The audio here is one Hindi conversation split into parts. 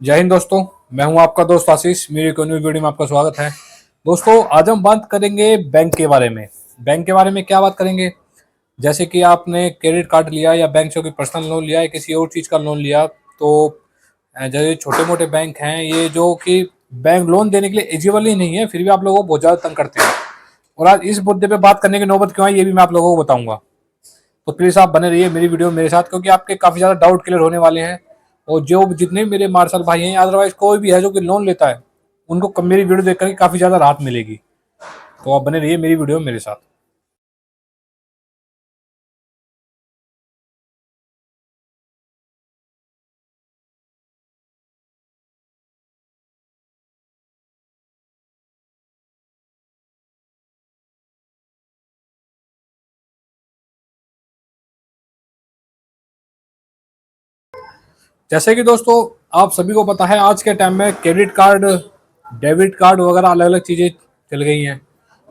जय हिंद दोस्तों। मैं हूं आपका दोस्त आशीष। मेरी एक न्यू वीडियो में आपका स्वागत है। दोस्तों, आज हम बात करेंगे बैंक के बारे में। बैंक के बारे में क्या बात करेंगे? जैसे कि आपने क्रेडिट कार्ड लिया या बैंक से कोई पर्सनल लोन लिया या किसी और चीज़ का लोन लिया, तो जैसे छोटे मोटे बैंक हैं ये, जो कि बैंक लोन देने के लिए एलिजिबल ही नहीं है, फिर भी आप लोगों को बहुत ज़्यादा तंग करते हैं। और आज इस मुद्दे पे बात करने की नौबत क्यों आई, ये भी मैं आप लोगों को बताऊंगा। तो प्लीज़ आप बने रहिए मेरी वीडियो मेरे साथ, क्योंकि आपके काफ़ी ज़्यादा डाउट क्लियर होने वाले हैं। और जो जितने भी मेरे मार्शल भाई हैं, अदरवाइज कोई भी है जो कि लोन लेता है, उनको मेरी वीडियो देख करके काफ़ी ज़्यादा राहत मिलेगी। तो आप बने रहिए मेरी वीडियो मेरे साथ। जैसे कि दोस्तों, आप सभी को पता है आज के टाइम में क्रेडिट कार्ड, डेबिट कार्ड वगैरह अलग अलग चीज़ें चल गई हैं।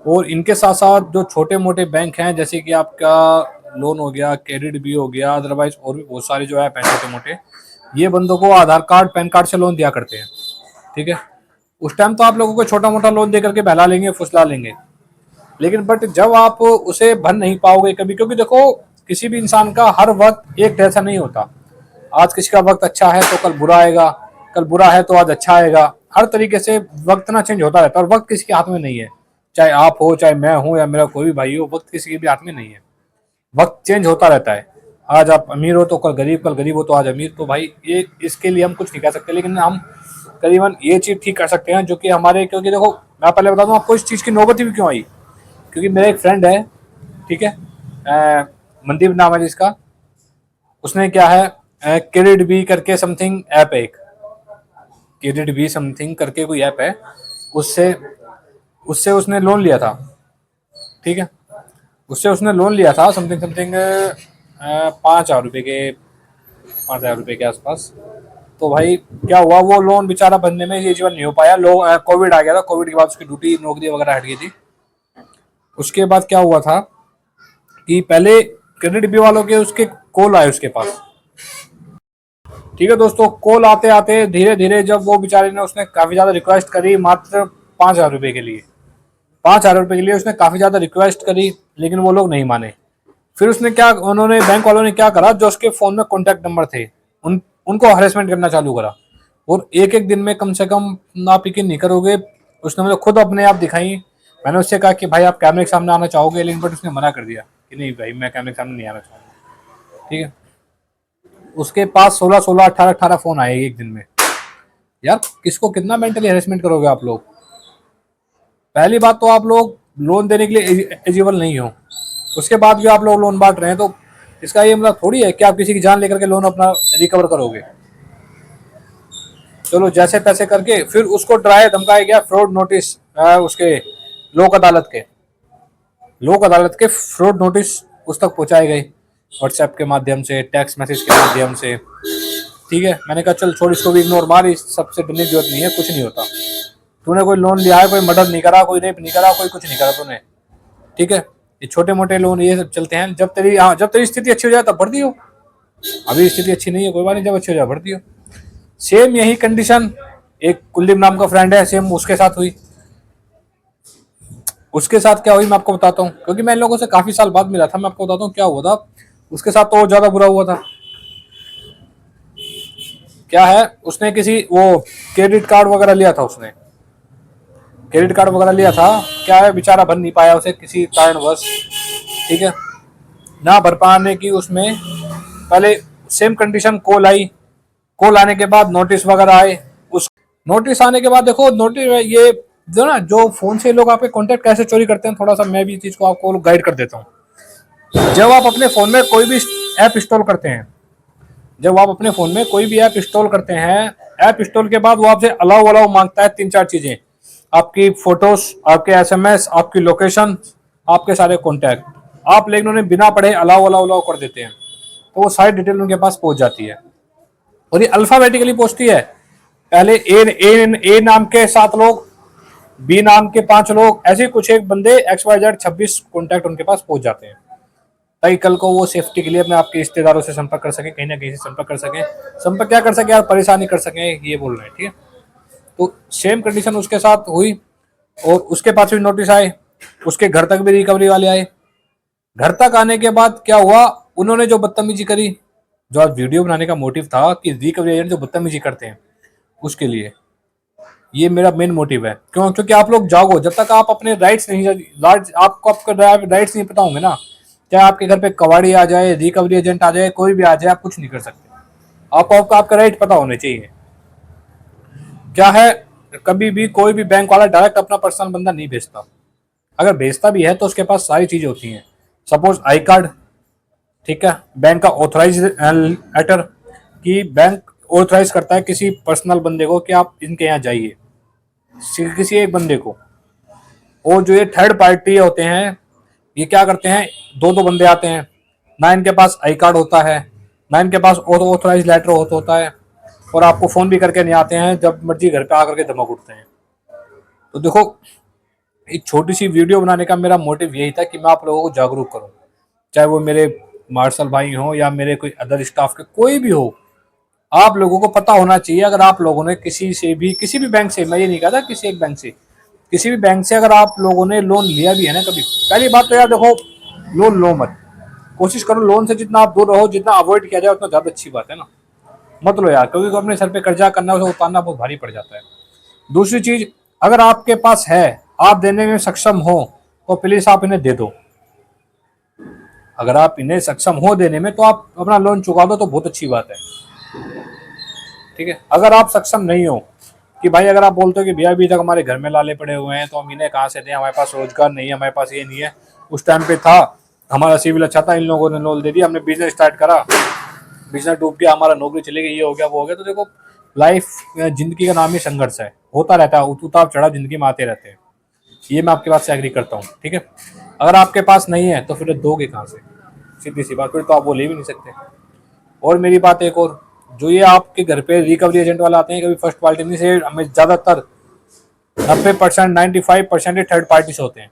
और इनके साथ साथ जो छोटे मोटे बैंक हैं, जैसे कि आपका लोन हो गया, क्रेडिट भी हो गया, अदरवाइज और भी बहुत सारे जो ऐप हैं छोटे मोटे, ये बंदों को आधार कार्ड पैन कार्ड से लोन दिया करते हैं। ठीक है, उस टाइम तो आप लोगों को छोटा मोटा लोन दे करके बहला लेंगे, फुसला लेंगे। लेकिन बट जब आप उसे भर नहीं पाओगे कभी, क्योंकि देखो, किसी भी इंसान का हर वक्त एक जैसा नहीं होता। आज किसी का वक्त अच्छा है तो कल बुरा आएगा, कल बुरा है तो आज अच्छा आएगा। हर तरीके से वक्त ना चेंज होता रहता है, और वक्त किसी के हाथ में नहीं है। चाहे आप हो, चाहे मैं हूं, या मेरा कोई भी भाई हो, वक्त किसी के भी हाथ में नहीं है। वक्त चेंज होता रहता है। आज आप अमीर हो तो कल गरीब हो तो आज अमीर। तो भाई ये, इसके लिए हम कुछ नहीं कह सकते, लेकिन हम करीबन ये चीज़ ठीक कर सकते हैं जो कि हमारे, क्योंकि देखो, मैं पहले बता दूं आपको इस चीज़ की नौबत भी क्यों आई। क्योंकि मेरा एक फ्रेंड है, ठीक है, मनदीप नाम है जिसका। उसने क्या है, क्रेडिट बी करके समथिंग ऐप है एक, क्रेडिट बी समथिंग करके कोई ऐप है। उससे उससे उसने लोन लिया था। ठीक है, उससे उसने लोन लिया था समथिंग समथिंग 5,000 रुपये के, 5,000 रुपये के आसपास। तो भाई क्या हुआ, वो लोन बेचारा बनने में ये जीवन नहीं हो पाया। लोग, कोविड आ गया था, कोविड के बाद उसकी ड्यूटी नौकरी वगैरह हट गई थी। उसके बाद क्या हुआ था कि पहले क्रेडिट बी वालों के उसके कॉल आए उसके पास। ठीक है दोस्तों, कॉल आते आते धीरे धीरे जब वो बेचारे ने, उसने काफी ज्यादा रिक्वेस्ट करी मात्र 5,000 रुपये के लिए। 5,000 रुपये के लिए उसने काफी ज्यादा रिक्वेस्ट करी, लेकिन वो लोग नहीं माने। फिर उसने क्या, उन्होंने बैंक वालों ने क्या करा, जो उसके फोन में कॉन्टैक्ट नंबर थे, उनको हरेसमेंट करना चालू करा। और एक एक दिन में कम से कम, आप यकीन नहीं करोगे, उसने मुझे खुद अपने आप दिखाई। मैंने उससे कहा कि भाई आप कैमरे के सामने आना चाहोगे, लेकिन बट उसने मना कर दिया कि नहीं भाई, मैं कैमरे के सामने नहीं आना चाहूंगा। ठीक है, उसके पास 16 16 18 18 फोन आए एक दिन में। यार किसको कितना मेंटली हेरेसमेंट करोगे आप लोग? पहली बात तो आप लोग लोन देने के लिए एलिजिबल नहीं हो, उसके बाद भी आप लोग लोन बांट रहे हैं, तो इसका ये मतलब थोड़ी है कि आप किसी की जान लेकर के लोन अपना रिकवर करोगे। चलो जैसे तैसे करके फिर उसको डराया धमकाया गया, फ्रॉड नोटिस, उसके लोक अदालत के, फ्रॉड नोटिस उस तक पहुंचाए गए, व्हाट्सएप के माध्यम से, टेक्स्ट मैसेज के माध्यम से। ठीक है, मैंने कहा चल छोड़, इसको भी इग्नोर मार, इस सबसे डरने की जरूरत नहीं है, कुछ नहीं होता। तूने कोई लोन लिया है, कोई मर्डर नहीं करा, कोई रेप नहीं करा, कोई कुछ नहीं करा तूने। ठीक है, ये छोटे मोटे लोन ये सब चलते हैं। जब तेरी, हाँ, जब तेरी स्थिति अच्छी हो जाए तब भर दियो। अभी स्थिति अच्छी नहीं है, कोई बात नहीं, जब अच्छी हो जाए भर दियो। सेम यही कंडीशन एक कुलदीप नाम का फ्रेंड है, सेम उसके साथ हुई। उसके साथ क्या हुई मैं आपको बताता हूँ, क्योंकि मैं इन लोगों से काफी साल बाद मिला था। मैं आपको बताता हूँ क्या हुआ था उसके साथ, तो और ज्यादा बुरा हुआ था। क्या है, उसने किसी वो क्रेडिट कार्ड वगैरह लिया था, उसने क्रेडिट कार्ड वगैरह लिया था। क्या है, बेचारा भर नहीं पाया उसे किसी कारणवश। ठीक है, ना भर पाने की उसमें पहले सेम कंडीशन, कॉल आई, कॉल आने के बाद नोटिस वगैरह आए। उस नोटिस आने के बाद देखो, नोटिस ये जो ना, जो फोन से लोग आपके कॉन्टेक्ट कैसे चोरी करते हैं, थोड़ा सा मैं भी इस चीज को आपको गाइड कर देता हूँ। जब आप अपने फोन में कोई भी ऐप इंस्टॉल करते हैं, जब आप अपने फोन में कोई भी ऐप इंस्टॉल करते हैं, ऐप इंस्टॉल के बाद वो आपसे अलाउ अलाउ मांगता है तीन चार चीजें। आपकी फोटोज, आपके एसएमएस, आपकी लोकेशन, आपके सारे कॉन्टैक्ट। आप लेकिन उन्हें बिना पढ़े अलाउ अलाउ अलाउ कर देते हैं, तो वो सारी डिटेल उनके पास पहुंच जाती है। और ये अल्फाबेटिकली पहुंचती है। पहले ए नाम के 7 लोग, बी नाम के 5 लोग, ऐसे कुछ एक बंदे XYZ 26 कॉन्टैक्ट उनके पास पहुंच जाते हैं। ताकि कल को वो सेफ्टी के लिए अपने आपके रिश्तेदारों से संपर्क कर सकें, कहीं ना कहीं से संपर्क कर सकें। संपर्क क्या कर सकें यार, परेशानी कर सकें, ये बोल रहे हैं। ठीक है, तो सेम कंडीशन उसके साथ हुई और उसके पास भी नोटिस आए, उसके घर तक भी रिकवरी वाले आए। घर तक आने के बाद क्या हुआ, उन्होंने जो बदतमीजी करी, जो आज वीडियो बनाने का मोटिव था कि रिकवरी एजेंट जो बदतमीजी करते हैं उसके लिए, ये मेरा मेन मोटिव है। क्यों? क्योंकि आप लोग जागो, जब तक आप अपने राइट्स नहीं, आपको आपके राइट्स नहीं पता होंगे ना, चाहे आपके घर पे कवाड़ी आ जाए, रिकवरी एजेंट आ जाए, कोई भी आ जाए, आप कुछ नहीं कर सकते। आपको आपका राइट पता होने चाहिए। क्या है, कभी भी कोई भी बैंक वाला डायरेक्ट अपना पर्सनल बंदा नहीं भेजता। अगर भेजता भी है तो उसके पास सारी चीजें होती हैं। सपोज आई कार्ड, ठीक है, बैंक का ऑथराइज लेटर, कि बैंक ऑथराइज करता है किसी पर्सनल बंदे को कि आप इनके यहाँ जाइए, किसी एक बंदे को। और जो ये थर्ड पार्टी होते हैं, ये क्या करते हैं, दो दो बंदे आते हैं, ना इनके पास आई कार्ड होता है, ना इनके पास ऑथराइज लेटर होता है, और आपको फोन भी करके नहीं आते हैं, जब मर्जी घर पे आकर के धमक उठते हैं। तो देखो, एक छोटी सी वीडियो बनाने का मेरा मोटिव यही था कि मैं आप लोगों को जागरूक करूं, चाहे वो मेरे मार्शल भाई हो या मेरे कोई अदर स्टाफ के कोई भी हो। आप लोगों को पता होना चाहिए, अगर आप लोगों ने किसी भी बैंक से, मैं ये नहीं कहता किसी एक बैंक से, किसी भी बैंक से अगर आप लोगों ने लोन लिया भी है ना कभी, पहली बात तो यार देखो, लोन लो मत। कोशिश करो लोन से जितना आप दूर रहो, जितना अवॉइड किया जाए उतना ज्यादा अच्छी बात है ना। मत लो यार, क्योंकि अपने सर पे कर्जा करना, उसे उतारना बहुत भारी पड़ जाता है। दूसरी चीज, अगर आपके पास है, आप देने में सक्षम हो, तो प्लीज आप इन्हें दे दो। अगर आप इन्हें सक्षम हो देने में, तो आप अपना लोन चुका दो, तो बहुत अच्छी बात है। ठीक है, अगर आप सक्षम नहीं हो, कि भाई अगर आप बोलते हो कि भैया अभी तक हमारे घर में लाले पड़े हुए हैं, तो हम इन्हें कहाँ से दें, हमारे पास रोजगार नहीं है, हमारे पास ये नहीं है, उस टाइम पे था, हमारा सिविल अच्छा था, इन लोगों ने लोन दे दिया, हमने बिजनेस स्टार्ट करा, बिजनेस डूब गया, हमारा नौकरी चली गई, ये हो गया वो हो गया। तो देखो, लाइफ, जिंदगी का नाम ही संघर्ष है, होता रहता है, उतार चढ़ाव जिंदगी में आते रहते हैं। ये मैं आपकी बात से एग्री करता हूँ। ठीक है, अगर आपके पास नहीं है तो फिर दोगे कहाँ से, सीधी सी बात, फिर तो आप वो ले भी नहीं सकते। और मेरी बात एक और, जो ये आपके घर पे रिकवरी एजेंट वाले आते हैं, कभी फर्स्ट पार्टी नहीं से, हमें ज्यादातर 90%, 95% थर्ड पार्टी से होते हैं।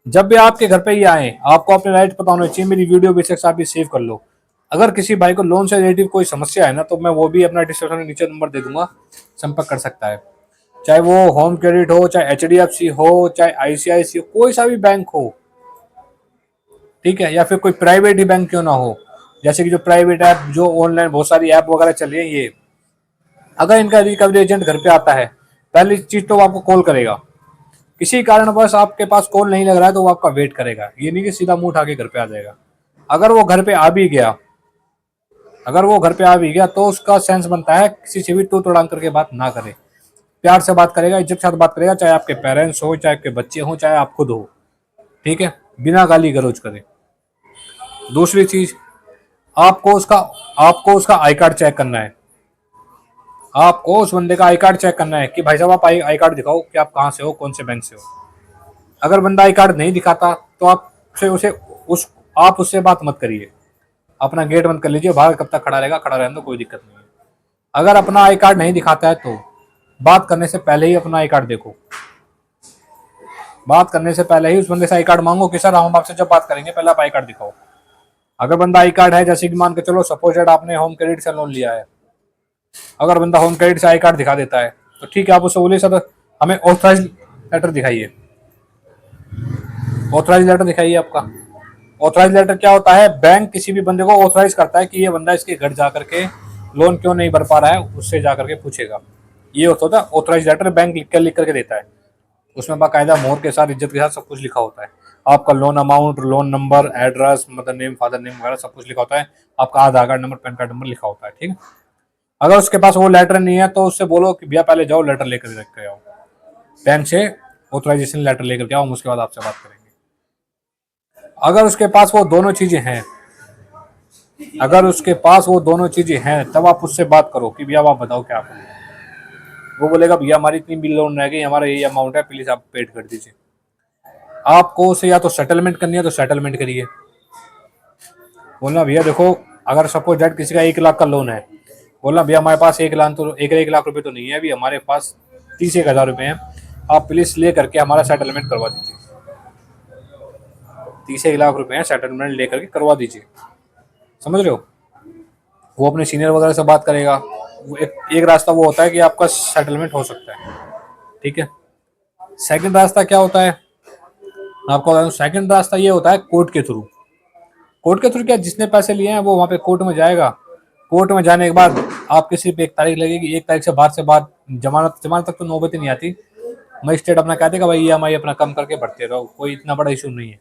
जब भी आपके घर पे ये आए, आपको अपने राइट पता होना चाहिए। मेरी वीडियो भी आप भी सेव कर लो। अगर किसी भाई को लोन से रिलेटिव कोई समस्या है ना, तो मैं वो भी अपना डिस्क्रिप्शन में नीचे नंबर दे दूंगा, संपर्क कर सकता है। चाहे वो होम क्रेडिट हो, चाहे HDFC हो, चाहे ICICI हो, कोई सा भी बैंक हो, ठीक है, या फिर कोई प्राइवेट ही बैंक क्यों ना हो, जैसे कि जो प्राइवेट ऐप, जो ऑनलाइन बहुत सारी ऐप वगैरह चल रही है, ये अगर इनका रिकवरी एजेंट घर पे आता है, पहली चीज तो वो आपको कॉल करेगा। किसी कारणवश आपके पास कॉल नहीं लग रहा है तो वो आपका वेट करेगा, ये नहीं कि सीधा मुंह उठा के घर पे आ जाएगा। अगर वो घर पे आ भी गया, तो उसका सेंस बनता है किसी से भी टू तोड़ांग करके बात ना करे, प्यार से बात करेगा, इज्जत के साथ बात करेगा, चाहे आपके पेरेंट्स हो, चाहे आपके बच्चे हो, चाहे आप खुद हो। ठीक है, बिना गाली गलौज करे। दूसरी चीज, आपको उसका आई कार्ड चेक करना है। आपको उस बंदे का आई कार्ड चेक करना है कि भाई साहब आप आई कार्ड दिखाओ कि आप कहाँ से हो, कौन से बैंक से हो। अगर बंदा आई कार्ड नहीं दिखाता तो आप उससे बात मत करिए, अपना गेट बंद कर लीजिए, बाहर कब तक खड़ा रहेगा, खड़ा रहने दो, कोई दिक्कत नहीं है। अगर अपना आई कार्ड नहीं दिखाता है तो बात करने से पहले ही अपना आई कार्ड देखो, बात करने से पहले ही उस बंदे से आई कार्ड मांगो कि सर हम आपसे जब बात करेंगे पहले आप आई कार्ड दिखाओ। अगर बंदा आई कार्ड है, जैसे कि मान के चलो सपोज दैट आपने होम क्रेडिट से लोन लिया है, अगर बंदा होम क्रेडिट से आई कार्ड दिखा देता है तो ठीक है, आप उससे बोलिए सर हमें ऑथराइज लेटर दिखाइए, ऑथराइज लेटर दिखाइए आपका। ऑथराइज लेटर क्या होता है, बैंक किसी भी बंदे को ऑथराइज करता है कि ये बंदा इसके घर जा करके लोन क्यों नहीं भर पा रहा है, उससे जा करके पूछेगा। ये होता है ऑथराइज लेटर, बैंक लिख करके देता है, उसमें बाकायदा मोहर के साथ, इज्जत के साथ सब कुछ लिखा होता है। आपका loan amount, loan number, address, mother name, father name वगैरह सब कुछ लिखा होता है। आपका Aadhaar card number, PAN card number लिखा होता है। ठीक है, अगर उसके पास वो लेटर नहीं है तो उससे बोलो कि भैया पहले जाओ लेटर लेकर रख के आओ, बैंक से ऑथराइजेशन लेटर लेकर के आओ, हम उसके बाद आपसे बात करेंगे। अगर उसके पास वो दोनों चीजें हैं, तब आप उससे बात करो कि भैया आप बताओ क्या करें। वो बोलेगा भैया हमारी इतनी बिल लोन रह गई, हमारा यही अमाउंट है, प्लीज आप पेड कर दीजिए। आपको उसे या तो सेटलमेंट करनी है तो सेटलमेंट करिए। बोलना भैया देखो, अगर सपोज दैट किसी का 1 लाख का लोन है, बोलना भैया हमारे पास 1 लाख रुपए तो नहीं है अभी, हमारे पास 31,000 रुपए हैं, आप प्लीज ले करके हमारा सेटलमेंट करवा दीजिए। 30 लाख रुपए हैं, सेटलमेंट लेकर के करवा दीजिए। समझ रहे हो? वो अपने सीनियर वगैरह से बात करेगा। एक रास्ता वो होता है कि आपका सेटलमेंट हो सकता है, ठीक है। सेकंड रास्ता क्या होता है आपको बता दूं, सेकंड रास्ता ये होता है कोर्ट के थ्रू। कोर्ट के थ्रू क्या, जिसने पैसे लिए हैं वो वहां पे कोर्ट में जाएगा। कोर्ट में जाने के बाद आपकी सिर्फ एक तारीख लगेगी, एक तारीख से बाद जमानत तक तो नौबत ही नहीं आती। मजिस्ट्रेट अपना कहते हैं कि भाई EMI अपना कम करके भरते रहो, कोई इतना बड़ा इशू नहीं है।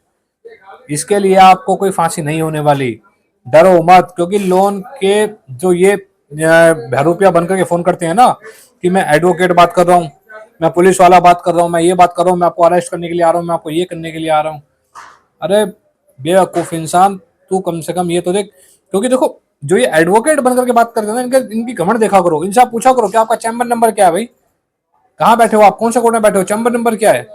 इसके लिए आपको कोई फांसी नहीं होने वाली, डरो मत। क्योंकि लोन के जो ये बहरूपिया बनकर के फोन करते हैं ना कि मैं एडवोकेट बात कर रहा हूँ, मैं पुलिस वाला बात कर रहा हूँ, मैं ये बात कर रहा हूँ, मैं आपको अरेस्ट करने के लिए आ रहा हूँ, मैं आपको ये करने के लिए आ रहा हूँ। अरे बेवकूफ इंसान, तू कम से कम ये तो देख। क्योंकि देखो, जो ये एडवोकेट बनकर के बात करते हैं ना, इनकी घमंड देखा करो। इनसे आप पूछा करो कि आपका चैम्बर नंबर क्या है भाई, कहाँ बैठे हो आप, कौन से कोर्ट में बैठे हो, चैम्बर नंबर क्या है,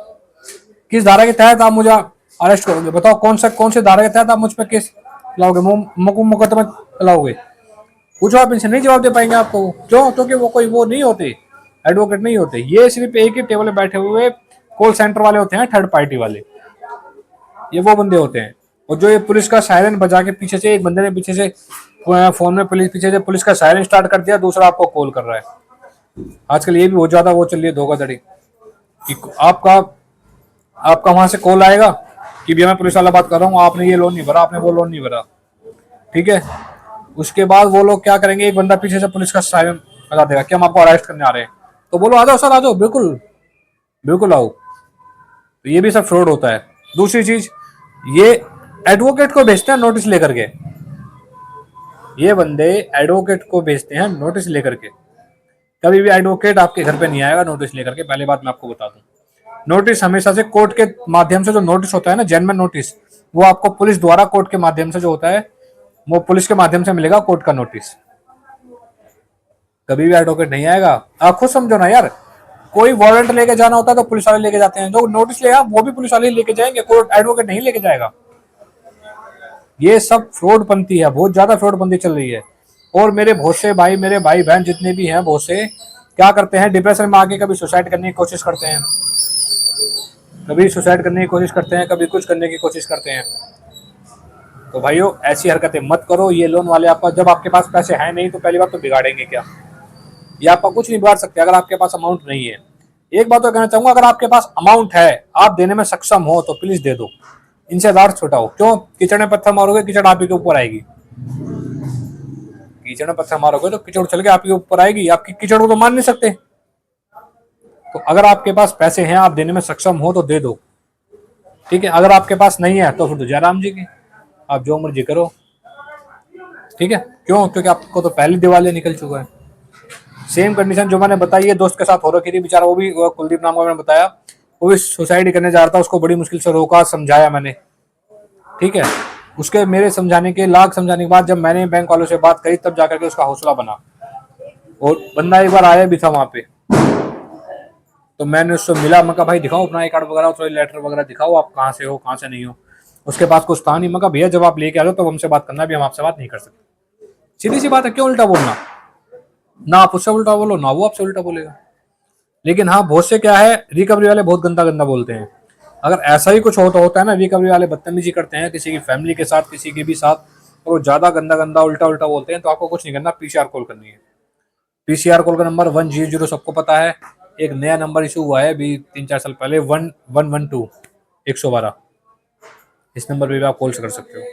किस धारा के तहत आप मुझे अरेस्ट करोगे, बताओ कौन से धारा के तहत आप मुझ पर केस लाओगे, मुकदमा लाओगे। पूछो आप इनसे, नहीं जवाब दे पाएंगे आपको। क्यों? क्योंकि वो कोई वो नहीं होते, एडवोकेट नहीं होते। ये सिर्फ एक ही टेबल में बैठे हुए कॉल सेंटर वाले होते हैं, थर्ड पार्टी वाले, ये वो बंदे होते हैं। और जो ये पुलिस का सायरन बजा के पीछे से, एक बंदे ने पीछे से फोन में पीछे से पुलिस का सायरन स्टार्ट कर दिया, दूसरा आपको कॉल कर रहा है। आजकल ये भी बहुत ज्यादा वो चल रही है धोखाधड़ी कि आपका वहां से कॉल आएगा कि भैया मैं पुलिस वाला बात कर रहा हूँ, आपने ये लोन नहीं भरा, आपने वो लोन नहीं भरा, ठीक है। उसके बाद वो लोग क्या करेंगे, एक बंदा पीछे से पुलिस का सायरन बजा देगा कि हम आपको अरेस्ट करने आ रहे हैं। तो बोलो आ जाओ सर, आ जाओ, बिल्कुल बिल्कुल आओ। तो ये भी सब फ्रॉड होता है। दूसरी चीज, ये एडवोकेट को भेजते हैं नोटिस लेकर के, ये बंदे एडवोकेट को भेजते हैं नोटिस लेकर के। कभी भी एडवोकेट आपके घर पे नहीं आएगा नोटिस लेकर के, पहली बात मैं आपको बता दूं। नोटिस हमेशा से कोर्ट के माध्यम से, जो नोटिस होता है ना जेन्युइन नोटिस, वो आपको पुलिस द्वारा कोर्ट के माध्यम से जो होता है, वो पुलिस के माध्यम से मिलेगा कोर्ट का नोटिस। कभी भी एडवोकेट नहीं आएगा। आप खुद समझो ना यार, कोई वारंट लेके जाना होता है तो पुलिस वाले लेके जाते हैं, जो नोटिस लेगा वो भी पुलिस वाले लेके जाएंगे, कोर्ट एडवोकेट नहीं लेके जाएगा। ये सब फ्रॉड पंथी है, बहुत ज्यादा फ्रॉड पंथी चल रही है। और मेरे बहुत से भाई, मेरे भाई बहन जितने भी हैं, बहुत से क्या करते हैं, डिप्रेशन में आके कभी सुसाइड करने की कोशिश करते हैं, कभी सुसाइड करने की कोशिश करते हैं, कभी कुछ करने की कोशिश करते हैं। तो भाइयों ऐसी हरकतें मत करो। ये लोन वाले आपका, जब आपके पास पैसे हैं नहीं तो पहली बात तो बिगाड़ेंगे क्या, ये आपका कुछ नहीं बिगाड़ सकते अगर आपके पास अमाउंट नहीं है। एक बात तो कहना चाहूंगा, अगर आपके पास अमाउंट है, आप देने में सक्षम हो, तो प्लीज दे दो, इनसे दार छुटाओ। क्यों? कीचड़ में पत्थर मारोगे, कीचड़ आप ही के ऊपर आएगी। कीचड़ में पत्थर मारोगे तो कीचड़ चल के आप ही के ऊपर आएगी, आपकी कीचड़ को तो मान नहीं सकते। तो अगर आपके पास पैसे हैं, आप देने में सक्षम हो, तो दे दो, ठीक है। अगर आपके पास नहीं है तो फिर तो जयराम जी की, आप जो मर्जी करो, ठीक है। क्यों? क्योंकि आपको तो पहले दिवालिया निकल चुका है। सेम कंडीशन जो मैंने बताई है दोस्त के साथ हो रखी थी, बेचारा वो भी कुलदीप नाम का मैंने बताया, वो भी सुसाइड करने जा रहा था, उसको बड़ी मुश्किल से रोका, समझाया मैंने, ठीक है। उसके मेरे समझाने के, लाख समझाने के बाद जब मैंने बैंक वालों से बात करी, तब जाकर के उसका हौसला बना। और बंदा एक बार आया भी था वहां पे, तो मैंने उससे मिला, मैं कहा भाई दिखाओ अपना आई कार्ड वगैरह, थोड़ी लेटर वगैरह दिखाओ, आप कहाँ से हो, कहाँ से नहीं हो। उसके पास कुछ था नहीं। मैं कहा भैया जब आप लेके आ जाओ तो हमसे बात करना, भी हम आपसे बात नहीं कर सकते। सीधी सी बात है, क्यों उल्टा बोलना, ना आप उससे उल्टा बोलो ना वो आपसे उल्टा बोलेगा। लेकिन हाँ, बहुत से क्या है, रिकवरी वाले बहुत गंदा गंदा बोलते हैं। अगर ऐसा ही कुछ होता है ना, रिकवरी वाले बदतमीजी करते हैं किसी की फैमिली के साथ, किसी के भी साथ, तो वो ज्यादा गंदा गंदा उल्टा उल्टा बोलते हैं, तो आपको कुछ नहीं करना, PCR कॉल करनी है। PCR कॉल का नंबर 100 सबको पता है। एक नया नंबर इशू हुआ है अभी 3-4 साल पहले, 1112 112, इस नंबर पे भी आप कॉल कर सकते हो,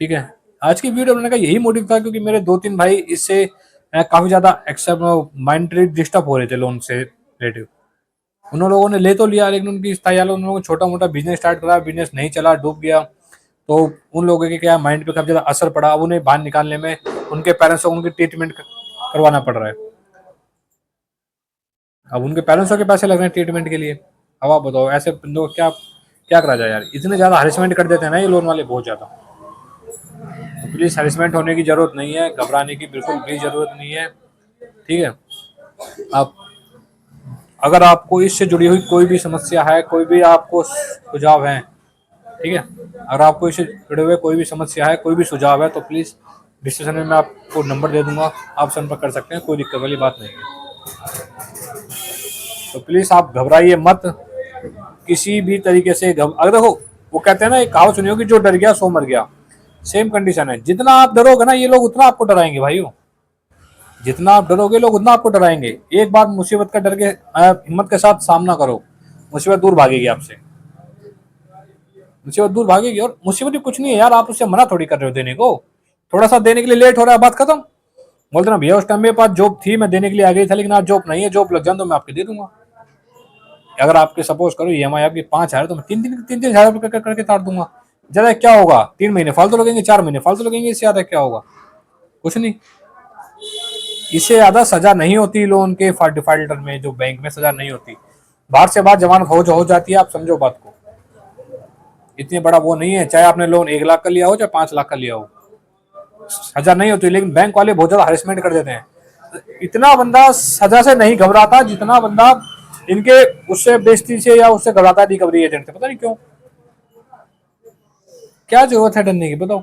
ठीक है। आज की वीडियो बनाने का यही मोटिव था, क्योंकि मेरे 2-3 भाई इससे काफी ज्यादा एक्सेप्ट माइंड डिस्टर्ब हो रहे थे लोन से रिलेटिव। उन लोगों ने ले तो लिया, लेकिन उनकी उन लोगों को छोटा मोटा बिजनेस स्टार्ट करा, बिजनेस नहीं चला, डूब गया। तो उन लोगों के क्या माइंड पे काफी ज्यादा असर पड़ा। अब उन्हें बाहर निकालने में उनके पेरेंट्स को उनकी ट्रीटमेंट करवाना पड़ रहा है। अब उनके पेरेंट्स के पैसे लग रहे हैं ट्रीटमेंट के लिए। अब आप बताओ ऐसे बंदों को क्या क्या करा जाए यार। इतने ज्यादा हरेसमेंट कर देते हैं ना ये लोन वाले, बहुत ज्यादा। तो प्लीज हरेसमेंट होने की जरूरत नहीं है, घबराने की बिल्कुल भी जरूरत नहीं है, ठीक है। आप अगर आपको इससे जुड़ी हुई कोई भी समस्या है, कोई भी आपको सुझाव है, ठीक है, अगर आपको इससे जुड़े हुए कोई भी समस्या है, कोई भी सुझाव है, तो प्लीज़ डिस्क्रिप्शन में मैं आपको नंबर दे दूंगा, आप संपर्क कर सकते हैं, कोई दिक्कत वाली बात नहीं है। तो प्लीज़ आप घबराइए मत किसी भी तरीके से अगर देखो, वो कहते हैं ना, एक कहावत सुनी होगी, जो डर गया सो मर गया। सेम कंडीशन है, जितना आप डरोगे ना ये लोग उतना आपको डराएंगे भाइयों। जितना आप डरोगे लोग उतना आपको डराएंगे। एक बार मुसीबत का डर के हिम्मत के साथ सामना करो, मुसीबत दूर भागेगी आपसे। मुसीबत दूर भागेगी, और मुसीबत भी कुछ नहीं है यार, आप उससे मना थोड़ी कर रहे हो देने को। थोड़ा सा देने के लिए लेट हो रहा है, बात खत्म। बोलते ना भैया उस टाइम मेरे पास जॉब थी, मैं देने के लिए आ गई था, लेकिन आज जॉब नहीं है, जॉब लग जाए तो मैं आपके दे दूंगा। अगर आपके सपोज करो ईएमआई आपकी 5,000 तो मैं तीन तीन हजार रुपये करके तार दूंगा। ज्यादा क्या होगा, 3 महीने फालतू लगेंगे, 4 महीने फालतू लगेंगे, इससे ज्यादा क्या होगा, कुछ नहीं। इससे ज्यादा सजा नहीं होती लोन के डिफाल्टर में, जो बैंक में सजा नहीं होती। बाहर से बाहर जमानत हो जाती है, आप समझो बात को। इतनी बड़ा वो नहीं है, चाहे आपने लोन 1 लाख का लिया हो चाहे 5 लाख का लिया हो, सजा नहीं होती। लेकिन बैंक वाले बहुत ज्यादा हरेसमेंट कर देते हैं। इतना बंदा सजा से नहीं घबराता जितना बंदा इनके उससे बेइज्जती से या उससे घबराता है रिकवरी एजेंट से। पता नहीं क्यों, क्या जरूरत है डरने की, बताओ।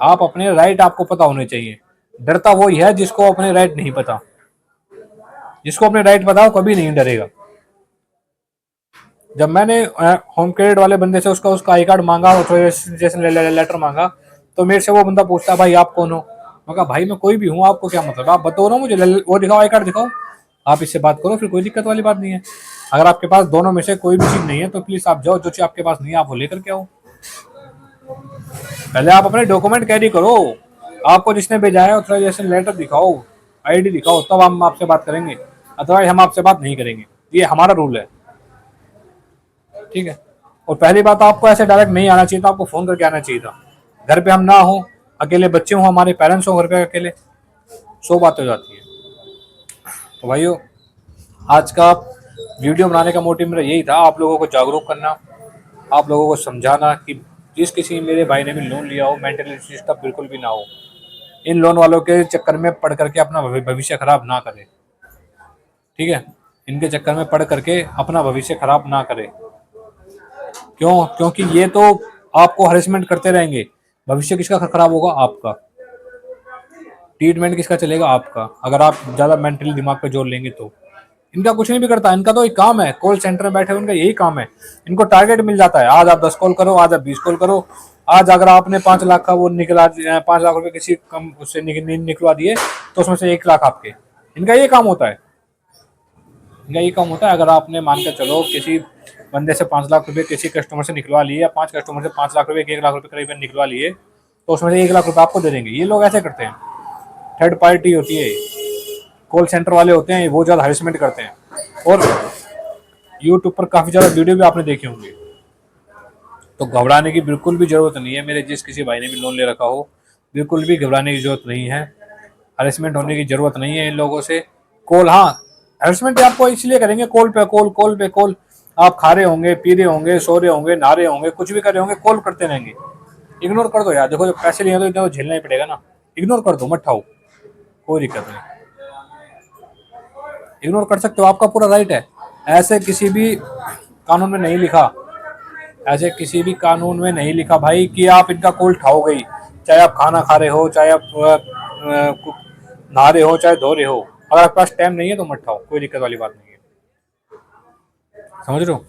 आप अपने राइट आपको पता होने चाहिए। डरता वही है जिसको अपने राइट नहीं पता। जिसको अपने राइट पता हो कभी नहीं डरेगा। जब मैंने होम क्रेडिट वाले बंदे से उसका आई कार्ड मांगा, ऑथराइजेशन लेटर मांगा, तो मेरे से वो बंदा पूछता भाई आप कौन हो। मैं कहा भाई मैं कोई भी हूँ, आपको क्या मतलब, आप बताओ ना मुझे, वो दिखाओ, आई कार्ड दिखाओ, आप इससे बात करो, फिर कोई दिक्कत वाली बात नहीं है। अगर आपके पास दोनों में से कोई भी चीज नहीं है तो प्लीज आप जाओ, जो चीज आपके पास नहीं है आप वो लेकर के आओ। पहले आप अपने डॉक्यूमेंट कैरी करो, आपको जिसने भेजा है ऑथराइजेशन लेटर दिखाओ, आईडी दिखाओ, तब हम आपसे बात करेंगे, अदरवाइज हम आपसे बात नहीं करेंगे। ये हमारा रूल है, ठीक है। और पहली बात, आपको ऐसे डायरेक्ट नहीं आना चाहिए था, आपको फोन करके आना चाहिए था। घर पे हम ना हो, अकेले बच्चे हों, हमारे पेरेंट्स हों घर पे अकेले, 100 बातें हो जाती है। तो भाइयों, आज का वीडियो बनाने का मोटिव मेरा यही था, आप लोगों को जागरूक करना, आप लोगों को समझाना कि जिस किसी मेरे भाई ने भी लोन लिया हो, मेंटली डिस्टर्ब बिल्कुल भी ना हो। इन लोन वालों के चक्कर में पढ़ करके अपना भविष्य खराब ना करे, ठीक है। इनके चक्कर में पढ़ करके अपना भविष्य खराब ना करे। क्यों? क्योंकि ये तो आपको हरेसमेंट करते रहेंगे। भविष्य किसका खराब होगा? आपका। ट्रीटमेंट किसका चलेगा? आपका। अगर आप ज्यादा मेंटली दिमाग पे जोर लेंगे तो इनका कुछ नहीं बिगड़ता। इनका तो एक काम है, कॉल सेंटर में बैठे, उनका यही काम है। इनको टारगेट मिल जाता है, आज आप 10 कॉल करो, आज आप 20 कॉल करो। आज अगर आपने 5 लाख का वो निकला, 5 लाख रुपए किसी कम उससे निकलवा दिए, तो उसमें से 1 लाख आपके। इनका ये काम होता है, इनका ये काम होता है। अगर आपने मान के चलो किसी बंदे से 5 लाख रुपए किसी कस्टमर से निकलवा लिए, या 5 कस्टमर से 5 लाख रुपए 1 लाख रुपए करीबन निकलवा लिए, तो उसमें से 1 लाख रुपए आपको दे देंगे। ये लोग ऐसे करते हैं, थर्ड पार्टी होती है, कॉल सेंटर वाले होते हैं, वो ज्यादा हरेसमेंट करते हैं। और यूट्यूब पर काफी ज्यादा वीडियो भी आपने देखे होंगे। तो घबराने की बिल्कुल भी जरूरत नहीं है। मेरे जिस किसी भाई ने भी लोन ले रखा हो, बिल्कुल भी घबराने की जरूरत नहीं है, हरेसमेंट होने की जरूरत नहीं है इन लोगों से। कॉल, हाँ, हरेसमेंट आपको इसलिए करेंगे, कॉल पे कॉल, कॉल पे कॉल। आप खा रहे होंगे, पी रहे होंगे, सो रहे होंगे, नहा रहे होंगे, कुछ भी कर रहे होंगे, कॉल करते रहेंगे। इग्नोर कर दो यार, देखो जब पैसे लिए तो इतना तो झेलना ही पड़ेगा ना। इग्नोर कर दो, मत उठाओ, कोई दिक्कत नहीं, इग्नोर कर सकते हो, आपका पूरा राइट है। ऐसे किसी भी कानून में नहीं लिखा, ऐसे किसी भी कानून में नहीं लिखा भाई कि आप इनका कॉल उठाओगे ही। चाहे आप खाना खा रहे हो, चाहे आप नहा रहे हो, चाहे धो रहे हो, अगर आपके पास टाइम नहीं है तो मत उठाओ, कोई दिक्कत वाली बात नहीं है। समझ रहे हो?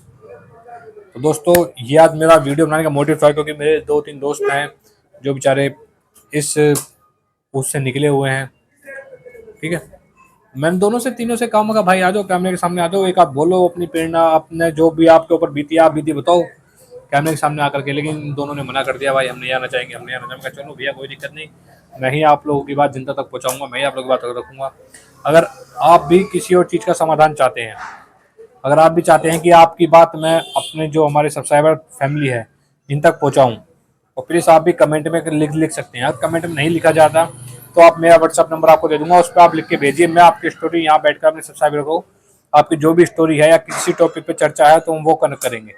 तो दोस्तों, ये आज मेरा वीडियो बनाने का मोटिव था, क्योंकि मेरे 2-3 दोस्त हैं जो बेचारे इस उससे निकले हुए हैं, ठीक है। मैंने दोनों से तीनों से कहा, मगर भाई आ जाओ, कैमरे के सामने आ जाओ, एक आप बोलो अपनी प्रेरणा, अपने जो भी आपके ऊपर बीती, आप बीती बताओ कैमरे के सामने आकर के। लेकिन दोनों ने मना कर दिया, भाई हम नहीं आना चाहेंगे, हम नहीं आना चाहेंगे। चलो भैया कोई दिक्कत नहीं, मैं ही आप लोगों की बात जनता तक पहुँचाऊंगा, मैं ही आप लोगों की बात तक रखूंगा। अगर आप भी किसी और चीज़ का समाधान चाहते हैं, अगर आप भी चाहते हैं कि आपकी बात मैं अपने जो हमारे सब्सक्राइबर फैमिली है इन तक पहुँचाऊँ, और प्लीज़ आप भी कमेंट में लिख सकते हैं। अगर कमेंट में नहीं लिखा जाता तो आप, मेरा व्हाट्सअप नंबर आपको दे दूंगा, उस पर आप लिख के भेजिए। मैं आपकी स्टोरी यहाँ बैठकर अपने सब्सक्राइबर को, आपकी जो भी स्टोरी है या किसी टॉपिक पे चर्चा है तो हम वो करेंगे।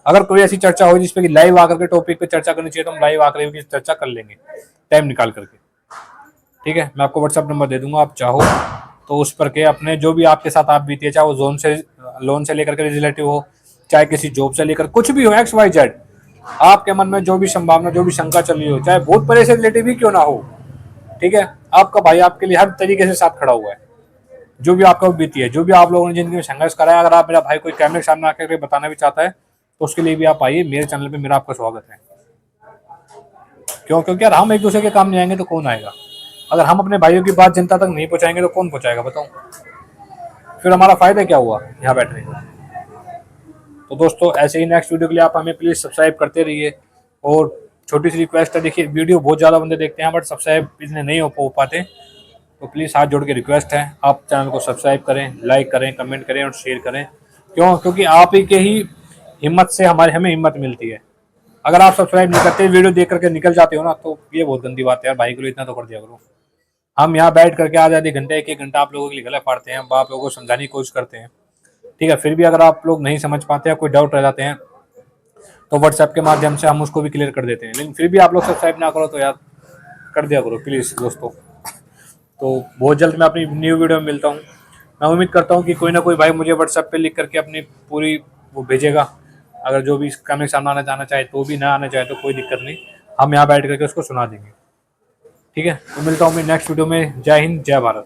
अगर कोई ऐसी चर्चा हो जिसपे कि लाइव आकर के टॉपिक पे चर्चा करनी चाहिए, तो हम लाइव आकर के चर्चा कर लेंगे टाइम निकाल करके, ठीक है। मैं आपको व्हाट्सअप नंबर दे दूंगा, आप चाहो तो उस पर के अपने जो भी आपके साथ आप बीती है, चाहे वो लोन से लेकर के रिलेटिव हो, चाहे किसी जॉब से लेकर कुछ भी हो, XYZ, आपके मन में जो भी संभावना, जो भी शंका चल रही हो, चाहे भूत प्रेत से रिलेटिव ही क्यों ना हो, ठीक है, आपका भाई आपके लिए हर तरीके से साथ खड़ा हुआ है। जो भी आपका बीती है, जो भी आप लोगों ने जिंदगी में संघर्ष करा है, अगर आप मेरा भाई कोई कैमरे के सामने आकर बताना भी चाहता है तो उसके लिए भी आप आइए, मेरे चैनल पे मेरा आपका स्वागत है। क्यों? क्योंकि यार हम एक दूसरे के काम नहीं आएंगे तो कौन आएगा? अगर हम अपने भाइयों की बात जनता तक नहीं पहुंचाएंगे तो कौन पहुंचाएगा बताओ? फिर हमारा फायदा क्या हुआ यहाँ बैठने का? तो दोस्तों ऐसे ही नेक्स्ट वीडियो के लिए आप हमें प्लीज़ सब्सक्राइब करते रहिए। और छोटी सी रिक्वेस्ट है, देखिए वीडियो बहुत ज़्यादा बंदे देखते हैं बट सब्सक्राइब इतने नहीं हो पाते, तो प्लीज़ हाथ जोड़ के रिक्वेस्ट है आप चैनल को सब्सक्राइब करें, लाइक करें, कमेंट करें और शेयर करें। क्यों? क्योंकि आप ही के ही हिम्मत से हमें हिम्मत मिलती है। अगर आप सब्सक्राइब नहीं करते, वीडियो देख करके निकल जाते हो ना, तो ये बहुत गंदी बात है यार। भाई के लिए इतना तो कर दिया करो। हम यहाँ बैठ करके आधे आधे घंटे, एक एक घंटा आप लोगों के लिए गला फाड़ते हैं, आप लोगों को समझाने की कोशिश करते हैं, ठीक है? फिर भी अगर आप लोग नहीं समझ पाते हैं, कोई डाउट रह जाते हैं, तो व्हाट्सएप के माध्यम से हम उसको भी क्लियर कर देते हैं। लेकिन फिर भी आप लोग सब्सक्राइब ना करो तो यार कर दिया करो प्लीज़ दोस्तों। तो बहुत जल्द मैं अपनी न्यू वीडियो में मिलता हूँ। मैं उम्मीद करता हूँ कि कोई ना कोई भाई मुझे व्हाट्सएप पे लिख करके अपनी पूरी वो भेजेगा। अगर जो भी कमेंट सामने आना जाना चाहे तो भी, ना आना चाहे तो कोई दिक्कत नहीं, हम यहाँ बैठ करके उसको सुना देंगे, ठीक है? तो मिलता हूँ मैं नेक्स्ट वीडियो में। जय हिंद, जय भारत।